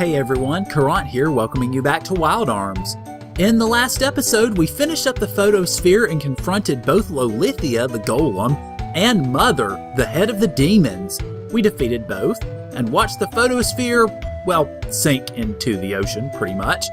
Hey everyone, Caront here, welcoming you back to Wild Arms. In the last episode, we finished up the photosphere and confronted both Lolithia, the golem, and Mother, the head of the demons. We defeated both, and watched the photosphere, well, sink into the ocean, pretty much.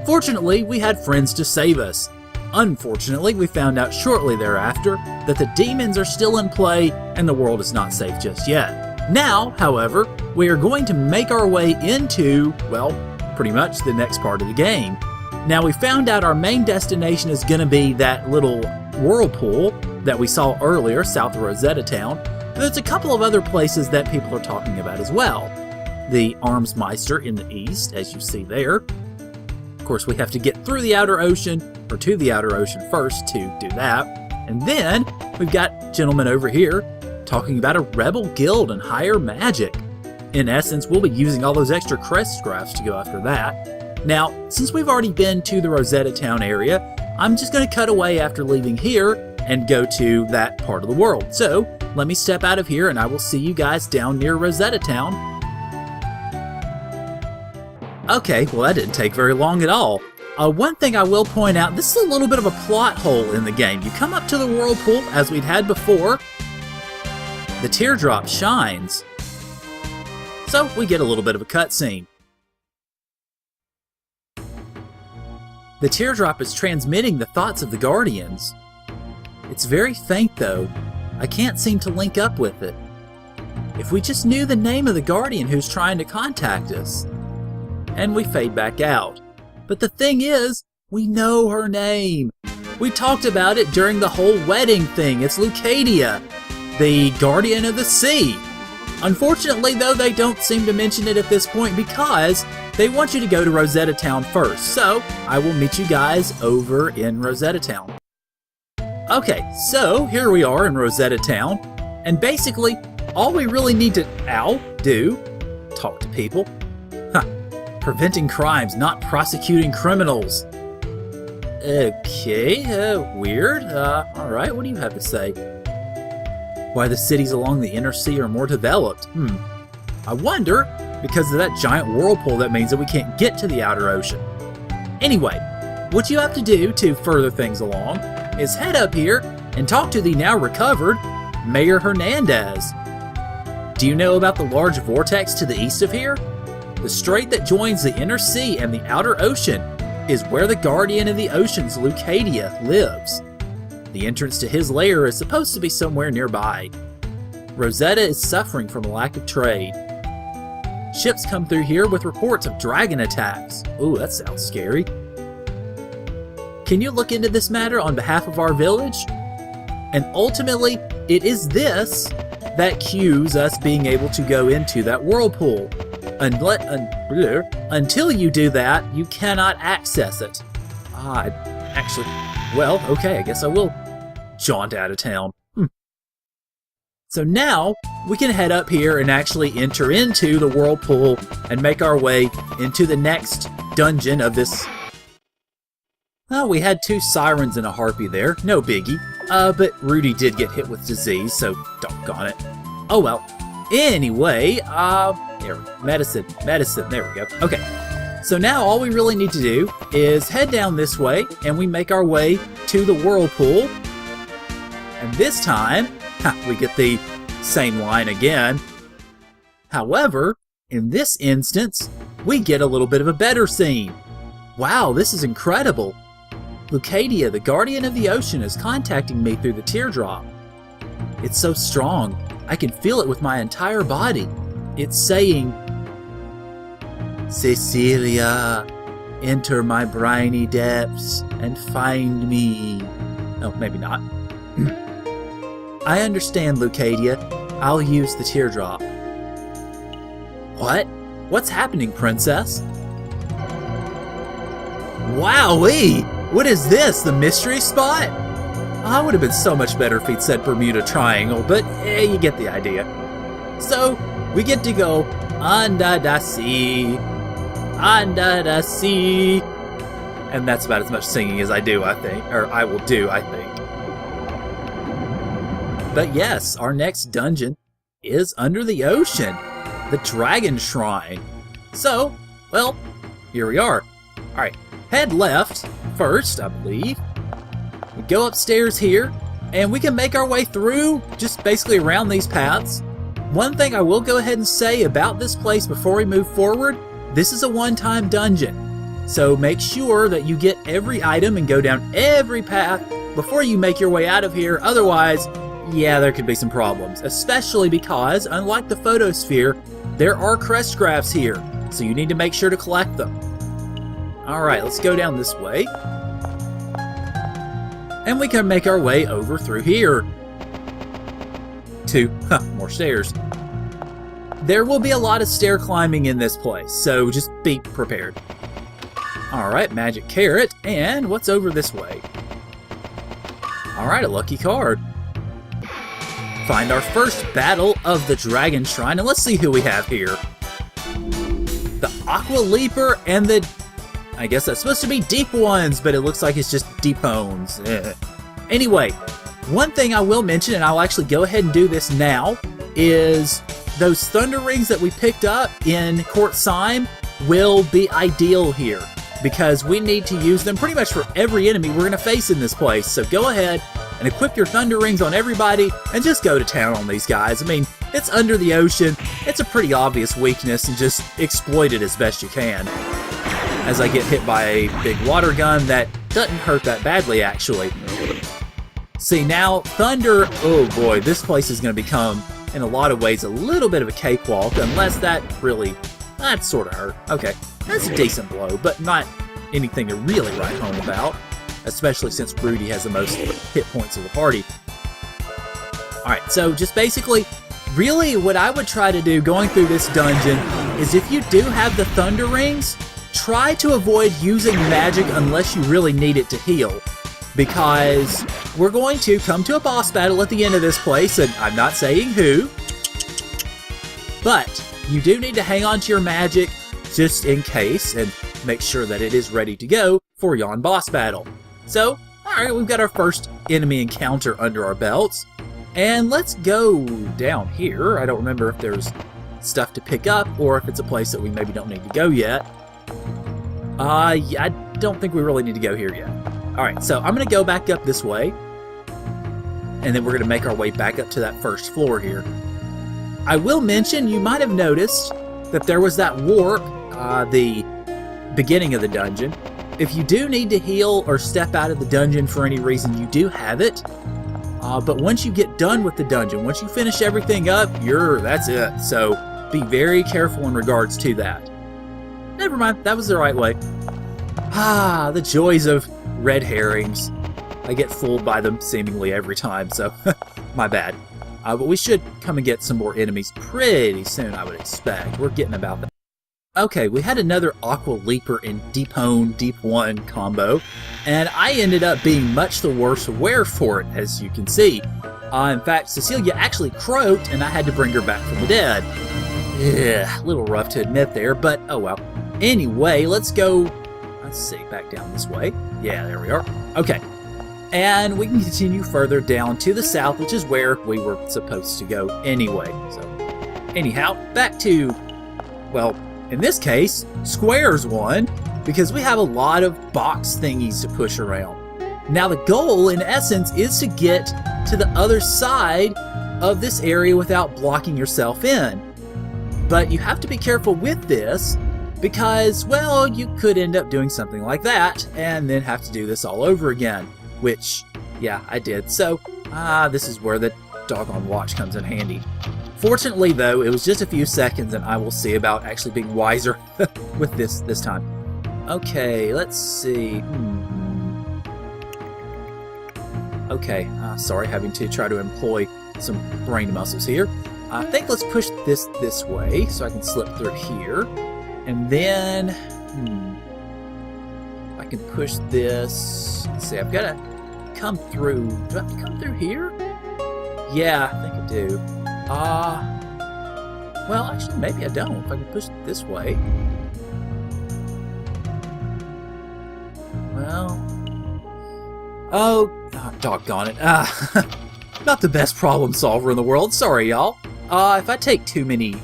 Fortunately, we had friends to save us. Unfortunately, we found out shortly thereafter that the demons are still in play and the world is not safe just yet. Now, however, we are going to make our way into, well, pretty much the next part of the game. Now, we found out our main destination is going to be that little whirlpool that we saw earlier south of Rosetta Town. There's a couple of other places that people are talking about as well. The Armsmeister in the east, as you see there. Of course, we have to get through the outer ocean, or to the outer ocean first to do that. And then we've got gentlemen over here talking about a rebel guild and higher magic. In essence, we'll be using all those extra crest graphs to go after that. Now, since we've already been to the Rosetta Town area, I'm just going to cut away after leaving here and go to that part of the world. So, let me step out of here and I will see you guys down near Rosetta Town. Okay, well that didn't take very long at all. One thing I will point out, this is a little bit of a plot hole in the game. You come up to the whirlpool, as we'd had before. The teardrop shines. So we get a little bit of a cutscene. The teardrop is transmitting the thoughts of the Guardians. It's very faint though. I can't seem to link up with it. If we just knew the name of the Guardian who's trying to contact us. And we fade back out. But the thing is, we know her name. We talked about it during the whole wedding thing. It's Lucadia, the Guardian of the Sea. Unfortunately, though, they don't seem to mention it at this point because they want you to go to Rosetta Town first. So, I will meet you guys over in Rosetta Town. Okay, so here we are in Rosetta Town. And basically, all we really need to do, talk to people. Preventing crimes, not prosecuting criminals. Okay, weird. Alright, what do you have to say? Why the cities along the inner sea are more developed. I wonder, because of that giant whirlpool, that means that we can't get to the outer ocean. Anyway, what you have to do to further things along is head up here and talk to the now recovered Mayor Hernandez. Do you know about the large vortex to the east of here? The strait that joins the inner sea and the outer ocean is where the Guardian of the Oceans, Lucadia, lives. The entrance to his lair is supposed to be somewhere nearby. Rosetta is suffering from a lack of trade. Ships come through here with reports of dragon attacks. Ooh, that sounds scary. Can you look into this matter on behalf of our village? And ultimately, it is this that cues us being able to go into that whirlpool. Until you do that, you cannot access it. Well, okay, I guess I will jaunt out of town. So now, we can head up here and actually enter into the whirlpool and make our way into the next dungeon of this. Well, we had 2 sirens and a harpy there, no biggie. But Rudy did get hit with disease, so doggone it. Oh well. Anyway, medicine, there we go. Okay, so now all we really need to do is head down this way, and we make our way to the whirlpool. And this time, we get the same line again. However, in this instance, we get a little bit of a better scene. Wow, this is incredible. Lucadia, the Guardian of the Ocean, is contacting me through the teardrop. It's so strong. I can feel it with my entire body. It's saying, Cecilia, enter my briny depths and find me. Oh, maybe not. I understand, Lucadia. I'll use the teardrop. What? What's happening, princess? Wowee! What is this, the mystery spot? I would have been so much better if he'd said Bermuda Triangle, but you get the idea. So, we get to go under the sea, and that's about as much singing as I do, I think, or I will do, I think. But yes, our next dungeon is under the ocean, the Dragon Shrine. So, Well, here we are. Alright, head left first, I believe. We go upstairs here, and we can make our way through, just basically around these paths. One thing I will go ahead and say about this place before we move forward, this is a one-time dungeon. So make sure that you get every item and go down every path before you make your way out of here. Otherwise, yeah, there could be some problems. Especially because, unlike the photosphere, there are crest grafts here. So you need to make sure to collect them. Alright, let's go down this way. And we can make our way over through here to more stairs. There will be a lot of stair climbing in this place, so just be prepared. Alright, magic carrot, and what's over this way? Alright, a lucky card. Find our first battle of the Dragon Shrine, and let's see who we have here. The Aqua Leaper and the... I guess that's supposed to be Deep Ones, but it looks like it's just Deep Hones. Anyway, one thing I will mention, and I'll actually go ahead and do this now, is those Thunder Rings that we picked up in Court Syme will be ideal here, because we need to use them pretty much for every enemy we're going to face in this place. So go ahead and equip your Thunder Rings on everybody, and just go to town on these guys. I mean, it's under the ocean, it's a pretty obvious weakness, and just exploit it as best you can. As I get hit by a big water gun that doesn't hurt that badly, actually. See, now, Thunder, oh boy, this place is going to become, in a lot of ways, a little bit of a cakewalk, unless that sort of hurt. Okay, that's a decent blow, but not anything to really write home about, especially since Rudy has the most hit points of the party. Alright, so just basically, really what I would try to do going through this dungeon is if you do have the Thunder Rings, try to avoid using magic unless you really need it to heal, because we're going to come to a boss battle at the end of this place, and I'm not saying who, but you do need to hang on to your magic just in case, and make sure that it is ready to go for yon boss battle. So, alright, we've got our first enemy encounter under our belts, and let's go down here. I don't remember if there's stuff to pick up, or if it's a place that we maybe don't need to go yet. Yeah, I don't think we really need to go here yet. Alright, so I'm going to go back up this way, and then we're going to make our way back up to that first floor here. I will mention, you might have noticed that there was that warp, the beginning of the dungeon. If you do need to heal or step out of the dungeon for any reason, you do have it. But once you get done with the dungeon, once you finish everything up, that's it. So be very careful in regards to that. Never mind, that was the right way. The joys of red herrings. I get fooled by them seemingly every time, so my bad. But we should come and get some more enemies pretty soon, I would expect. We're getting about that. Okay, we had another Aqua Leaper and Deep Hone, Deep One combo, and I ended up being much the worse wear for it, as you can see. In fact, Cecilia actually croaked, and I had to bring her back from the dead. Yeah, a little rough to admit there, but oh well. Anyway, let's go, let's see, back down this way. Yeah, there we are. Okay, and we can continue further down to the south, which is where we were supposed to go anyway. So, anyhow, back to, well, in this case, Squares won, because we have a lot of box thingies to push around. Now the goal, in essence, is to get to the other side of this area without blocking yourself in. But you have to be careful with this, because, well, you could end up doing something like that, and then have to do this all over again. Which, yeah, I did. So, this is where the doggone watch comes in handy. Fortunately, though, it was just a few seconds, and I will see about actually being wiser with this time. Okay, let's see. Okay, sorry, having to try to employ some brain muscles here. I think let's push this way, so I can slip through here. And then, I can push this. Let's see, I've got to come through. Do I have to come through here? Yeah, I think I do. Well, actually, maybe I don't. If I can push it this way. Well, oh, doggone it. Not the best problem solver in the world. Sorry, y'all. If I take too many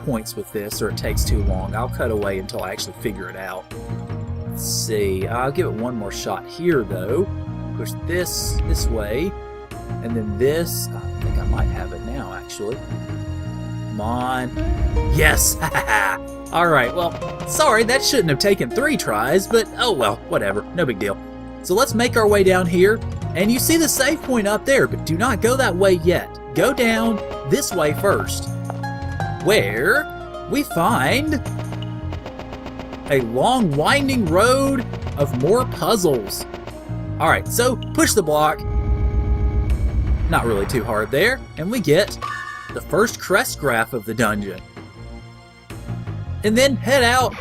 points with this or it takes too long. I'll cut away until I actually figure it out. Let's see. I'll give it one more shot here, though. Push this way. And then this. I think I might have it now, actually. Come on. Yes! Alright, well, sorry, that shouldn't have taken 3 tries, but oh well, whatever. No big deal. So let's make our way down here. And you see the save point up there, but do not go that way yet. Go down this way first, where we find a long winding road of more puzzles. Alright, so push the block. Not really too hard there. And we get the first crest graph of the dungeon. And then head out.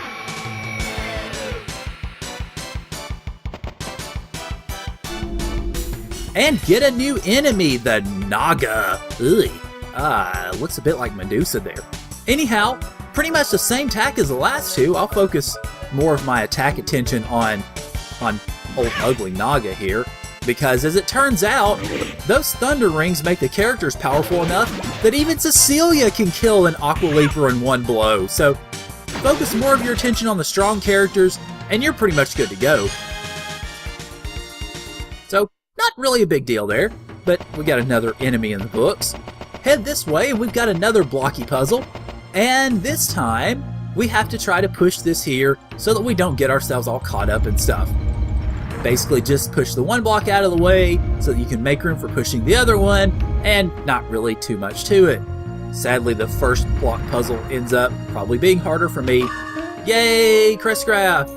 And get a new enemy, the Naga. Ugh. Looks a bit like Medusa there. Anyhow, pretty much the same tack as the last two. I'll focus more of my attack attention on old ugly Naga here, because as it turns out, those thunder rings make the characters powerful enough that even Cecilia can kill an Aqua Leaper in one blow. So focus more of your attention on the strong characters, and you're pretty much good to go. So, not really a big deal there, but we got another enemy in the books. Head this way, and we've got another blocky puzzle. And this time, we have to try to push this here so that we don't get ourselves all caught up in stuff. Basically, just push the one block out of the way so that you can make room for pushing the other one, and not really too much to it. Sadly, the first block puzzle ends up probably being harder for me. Yay, crest graph!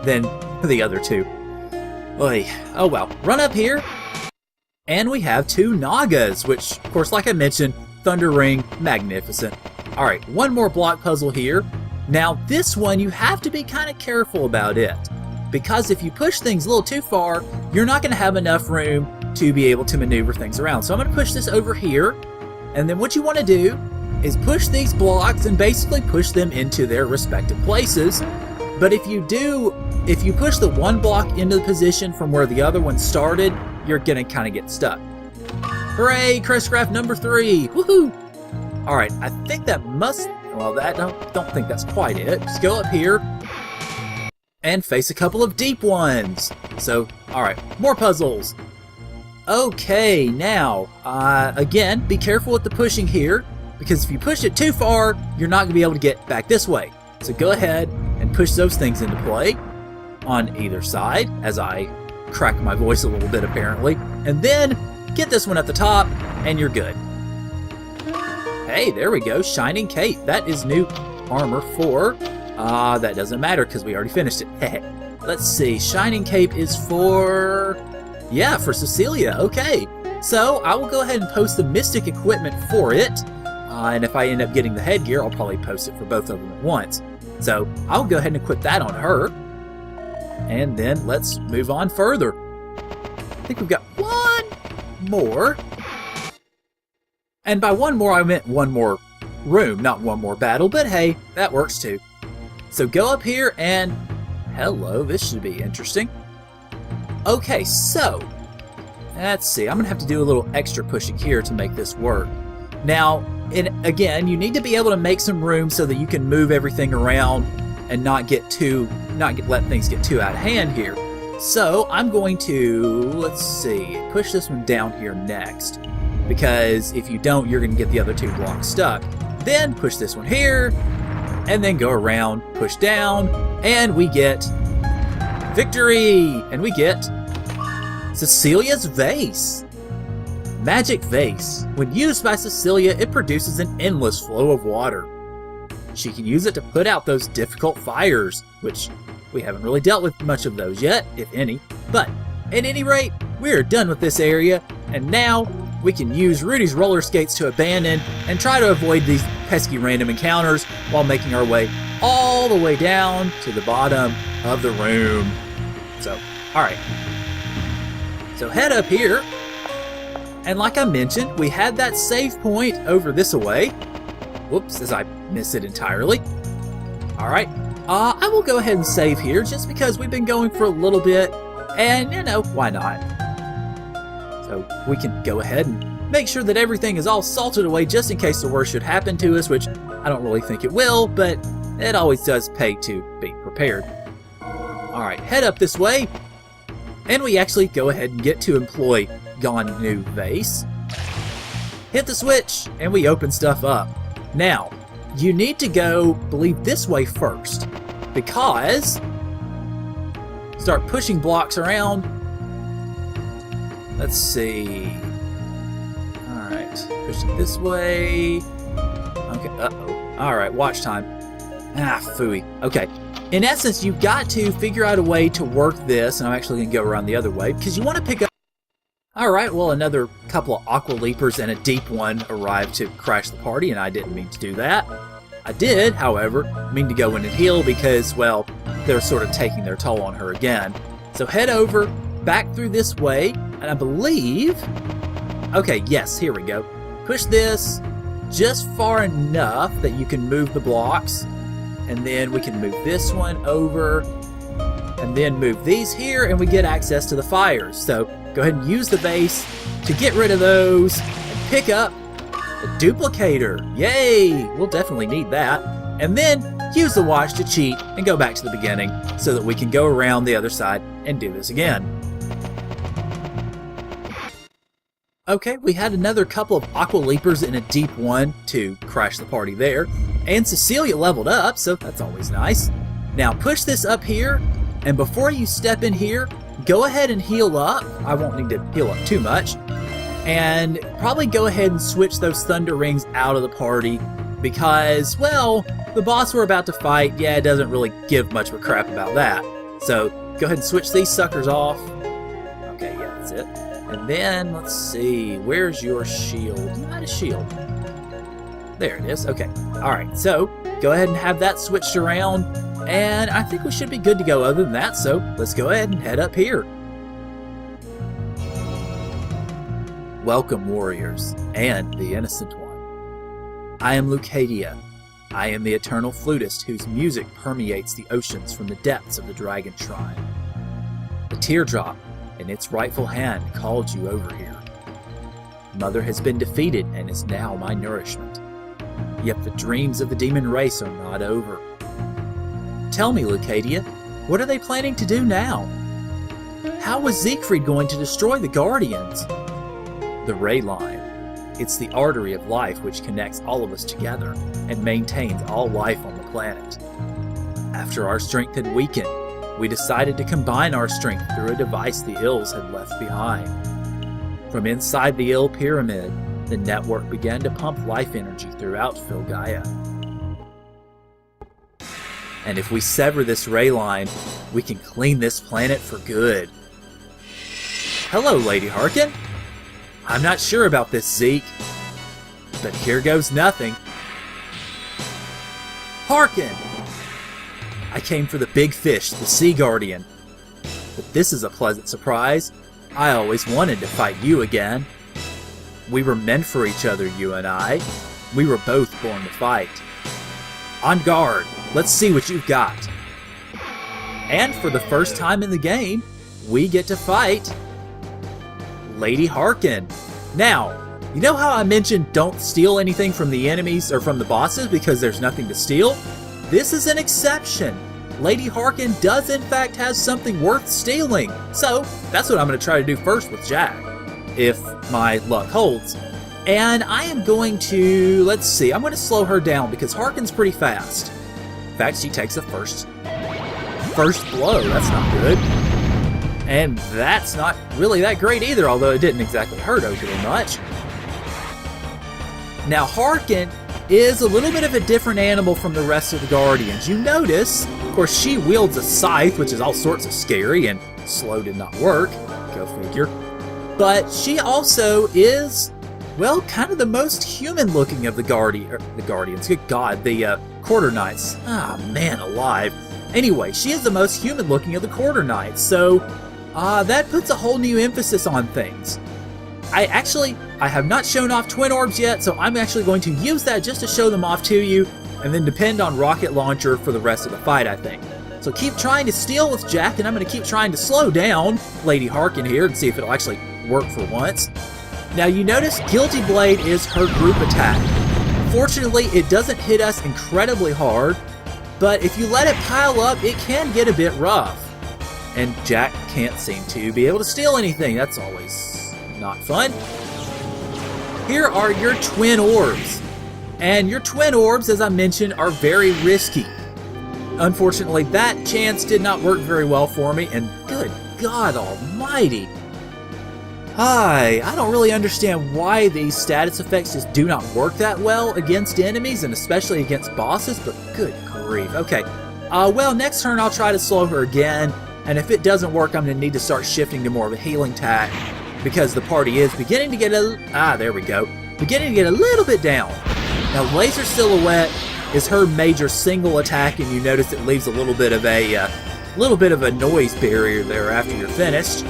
Than the other two. Oy. Oh well, run up here, and we have 2 Nagas, which, of course, like I mentioned, Thunder Ring, magnificent. Alright, one more block puzzle here. Now, this one, you have to be kind of careful about it, because if you push things a little too far, you're not going to have enough room to be able to maneuver things around. So I'm going to push this over here, and then what you want to do is push these blocks and basically push them into their respective places. But if you push the one block into the position from where the other one started, you're going to kind of get stuck. Hooray, crest graph number 3. Woohoo! Alright, I think that must... Well, I don't think that's quite it. Just go up here and face a couple of deep ones. So, alright, more puzzles. Okay, now, again, be careful with the pushing here, because if you push it too far, you're not going to be able to get back this way. So go ahead and push those things into play on either side, as I crack my voice a little bit apparently, and then get this one at the top, and you're good. Hey, there we go, Shining Cape. That is new armor for... that doesn't matter because we already finished it. Let's see, Shining Cape is for... Yeah, for Cecilia, okay. So, I will go ahead and post the Mystic equipment for it. And if I end up getting the headgear, I'll probably post it for both of them at once. So, I'll go ahead and equip that on her. And then, let's move on further. I think we've got one more. And by one more, I meant one more room, not one more battle. But hey, that works too. So go up here and... Hello, this should be interesting. Okay, so... Let's see, I'm going to have to do a little extra pushing here to make this work. Now, again, you need to be able to make some room so that you can move everything around and not let things get too out of hand here. So, I'm going to, let's see, push this one down here next. Because if you don't, you're going to get the other 2 blocks stuck. Then push this one here, and then go around, push down, and we get victory! And we get Cecilia's Vase. Magic Vase. When used by Cecilia, it produces an endless flow of water. She can use it to put out those difficult fires, which we haven't really dealt with much of those yet, if any. But at any rate, we're done with this area, and now we can use Rudy's roller skates to abandon and try to avoid these pesky random encounters while making our way all the way down to the bottom of the room. So, alright. So head up here, and like I mentioned, we had that save point over this away. Whoops, as I missed it entirely. Alright, I will go ahead and save here just because we've been going for a little bit, and you know, why not? So we can go ahead and make sure that everything is all salted away just in case the worst should happen to us, which I don't really think it will, but it always does pay to be prepared. Alright, head up this way, and we actually go ahead and get to employ Gone New Vase. Hit the switch, and we open stuff up. Now, you need to go, believe, this way first, because start pushing blocks around. Let's see. Alright, push it this way. Okay, uh-oh. Alright, watch time. Ah, phooey. Okay, in essence, you've got to figure out a way to work this, and I'm actually going to go around the other way, because you want to pick up. Alright, well, another couple of aqua leapers and a deep one arrived to crash the party, and I didn't mean to do that. I did, however, mean to go in and heal because, well, they're sort of taking their toll on her again. So head over, back through this way, and I believe... Okay, yes, here we go. Push this just far enough that you can move the blocks, and then we can move this one over, and then move these here, and we get access to the fires. So go ahead and use the base to get rid of those, and pick up a duplicator. Yay! We'll definitely need that. And then use the watch to cheat and go back to the beginning so that we can go around the other side and do this again. Okay, we had another couple of aqua leapers and a deep one to crash the party there. And Cecilia leveled up, so that's always nice. Now push this up here, and before you step in here, go ahead and heal up. I won't need to heal up too much. And probably go ahead and switch those thunder rings out of the party because, well, the boss we're about to fight, yeah, it doesn't really give much of a crap about that. So go ahead and switch these suckers off. Okay, yeah, that's it. And then, let's see, where's your shield? You had a shield. There it is. Okay. Alright, so go ahead and have that switched around, and I think we should be good to go other than that, so let's go ahead and head up here. Welcome, warriors, and the innocent one. I am Lucadia. I am the eternal flutist whose music permeates the oceans from the depths of the Dragon Shrine. A teardrop in its rightful hand called you over here. Mother has been defeated and is now my nourishment. Yet the dreams of the demon race are not over. Tell me, Lucadia, what are they planning to do now? How was Siegfried going to destroy the Guardians? The Ray Line. It's the artery of life which connects all of us together and maintains all life on the planet. After our strength had weakened, we decided to combine our strength through a device the Ills had left behind. From inside the Ill Pyramid, the network began to pump life energy throughout Filgaia. And if we sever this Ray Line, we can clean this planet for good. Hello, Lady Harkin. I'm not sure about this, Zeke, but here goes nothing. Harkin! I came for the big fish, the Sea Guardian. But this is a pleasant surprise. I always wanted to fight you again. We were meant for each other, you and I. We were both born to fight. On guard, let's see what you've got. And for the first time in the game, we get to fight Lady Harkin. Now, you know how I mentioned don't steal anything from the enemies or from the bosses because there's nothing to steal? This is an exception. Lady Harkin does in fact have something worth stealing. So that's what I'm going to try to do first with Jack, if my luck holds. And I am going to, let's see, I'm going to slow her down because Harkin's pretty fast. In fact, she takes the first blow. That's not good. And that's not really that great either, although it didn't exactly hurt overly much. Now, Harkin is a little bit of a different animal from the rest of the Guardians. You notice, of course, she wields a scythe, which is all sorts of scary, and slow did not work. Go figure. But she also is, well, kind of the most human-looking of the Guardians. Good God, the Quarter Knights. Ah, man alive. Anyway, she is the most human-looking of the Quarter Knights, so that puts a whole new emphasis on things. I have not shown off Twin Orbs yet, so I'm actually going to use that just to show them off to you, and then depend on Rocket Launcher for the rest of the fight, I think. So keep trying to steal with Jack, and I'm going to keep trying to slow down Lady Harkin here and see if it'll actually work for once. Now you notice Guilty Blade is her group attack. Fortunately, it doesn't hit us incredibly hard, but if you let it pile up, it can get a bit rough. And Jack can't seem to be able to steal anything. That's always not fun. Here are your twin orbs. And your twin orbs, as I mentioned, are very risky. Unfortunately, that chance did not work very well for me, and good God almighty. I don't really understand why these status effects just do not work that well against enemies, and especially against bosses, but good grief. Okay, well, next turn I'll try to slow her again, and if it doesn't work, I'm going to need to start shifting to more of a healing tack, because the party is beginning to get there we go. Beginning to get a little bit down. Now, Laser Silhouette is her major single attack, and you notice it leaves a little bit of a noise barrier there after you're finished.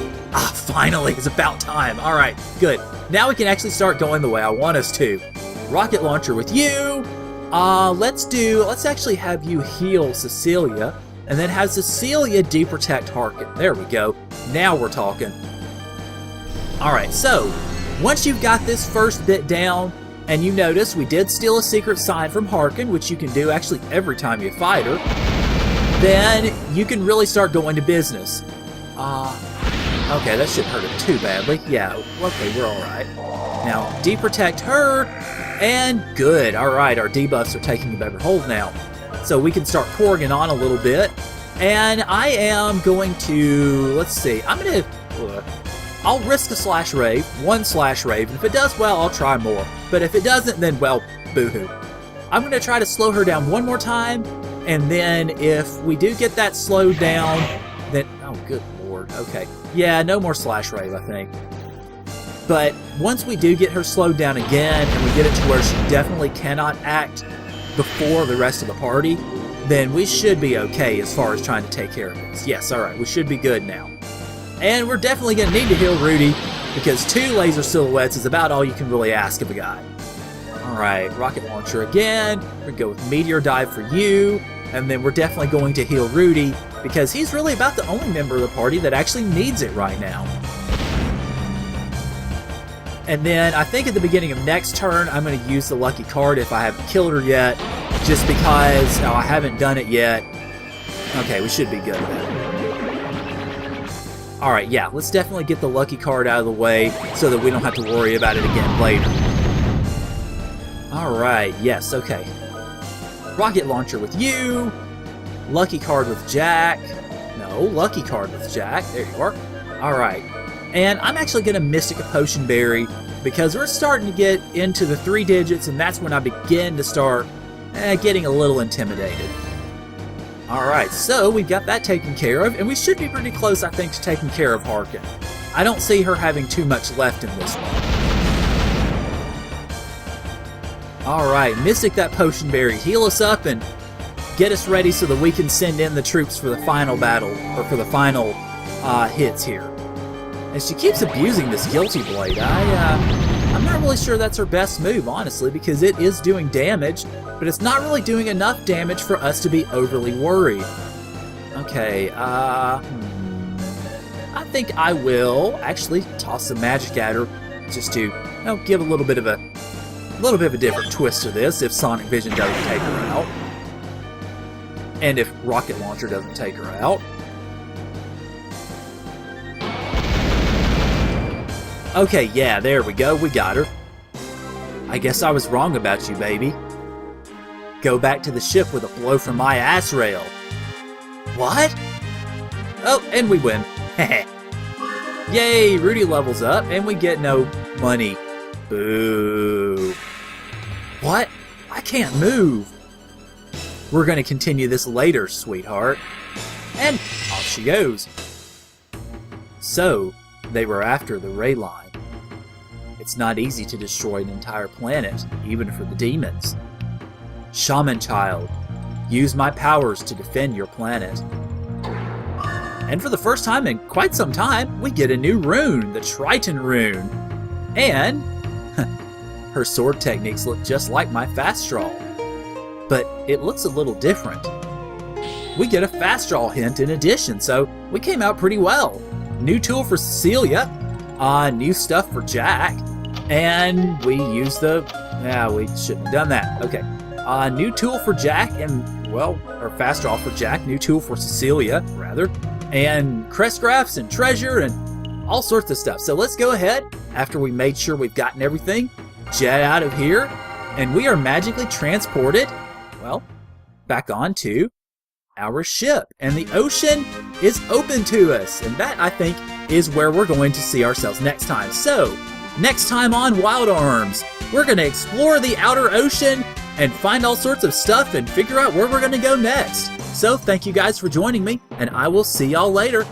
Finally, it's about time. All right, good. Now we can actually start going the way I want us to. Rocket launcher with you. Let's actually have you heal Cecilia, and then have Cecilia deprotect Harkin. There we go. Now we're talking. All right, so once you've got this first bit down, and you notice we did steal a secret sign from Harkin, which you can do actually every time you fight her, then you can really start going to business. Okay, that shouldn't hurt him too badly. Yeah, okay, we're all right. Now, deprotect her, and good. All right, our debuffs are taking a better hold now. So we can start pouring it on a little bit. And I am going to, let's see, I'll risk a slash rave, one slash rave, and if it does well, I'll try more. But if it doesn't, then, well, boo-hoo. I'm going to try to slow her down one more time, and then if we do get that slowed down, then, oh, good lord, okay. Yeah, no more slash rave, I think. But once we do get her slowed down again, and we get it to where she definitely cannot act before the rest of the party, then we should be okay as far as trying to take care of this. Yes, alright, we should be good now. And we're definitely going to need to heal Rudy, because 2 laser silhouettes is about all you can really ask of a guy. Alright, rocket launcher again. We're going to go with meteor dive for you, and then we're definitely going to heal Rudy, because he's really about the only member of the party that actually needs it right now. And then I think at the beginning of next turn, I'm going to use the lucky card if I haven't killed her yet, just because I haven't done it yet. Okay, we should be good with that. Alright, yeah, let's definitely get the lucky card out of the way so that we don't have to worry about it again later. Alright, yes, okay. Rocket launcher with you. Lucky card with Jack. No, lucky card with Jack. There you are. Alright. And I'm actually going to Mystic a Potion Berry because we're starting to get into the 3 digits, and that's when I begin to start getting a little intimidated. Alright, so we've got that taken care of, and we should be pretty close, I think, to taking care of Harkin. I don't see her having too much left in this one. Alright, Mystic that Potion Berry. Heal us up and get us ready so that we can send in the troops for the final battle, or for the final hits here. And she keeps abusing this Guilty Blade. I'm not really sure that's her best move, honestly, because it is doing damage, but it's not really doing enough damage for us to be overly worried. Okay, I think I will actually toss some magic at her, just to give a little bit of a different twist to this if Sonic Vision doesn't take her out, and if Rocket Launcher doesn't take her out. Okay, yeah, there we go, we got her. I guess I was wrong about you, baby. Go back to the ship with a blow from my ass rail. What? Oh, and we win. Heh. Yay, Rudy levels up, and we get no money. Boo. What? I can't move. We're going to continue this later, sweetheart. And off she goes. So, they were after the Ray Line. It's not easy to destroy an entire planet, even for the demons. Shaman Child, use my powers to defend your planet. And for the first time in quite some time, we get a new rune, the Triton rune. And her sword techniques look just like my Fast Draw. But it looks a little different. We get a Fast Draw hint in addition, so we came out pretty well. New tool for Cecilia, new stuff for Jack, And we use the... Yeah, we shouldn't have done that. Okay. New tool for Jack and, well, or fast draw for Jack. New tool for Cecilia, rather. And crest graphs and treasure and all sorts of stuff. So let's go ahead, after we made sure we've gotten everything, jet out of here. And we are magically transported, well, back onto our ship. And the ocean is open to us. And that, I think, is where we're going to see ourselves next time. So, next time on Wild Arms, we're going to explore the outer ocean and find all sorts of stuff and figure out where we're going to go next. So, thank you guys for joining me, and I will see y'all later.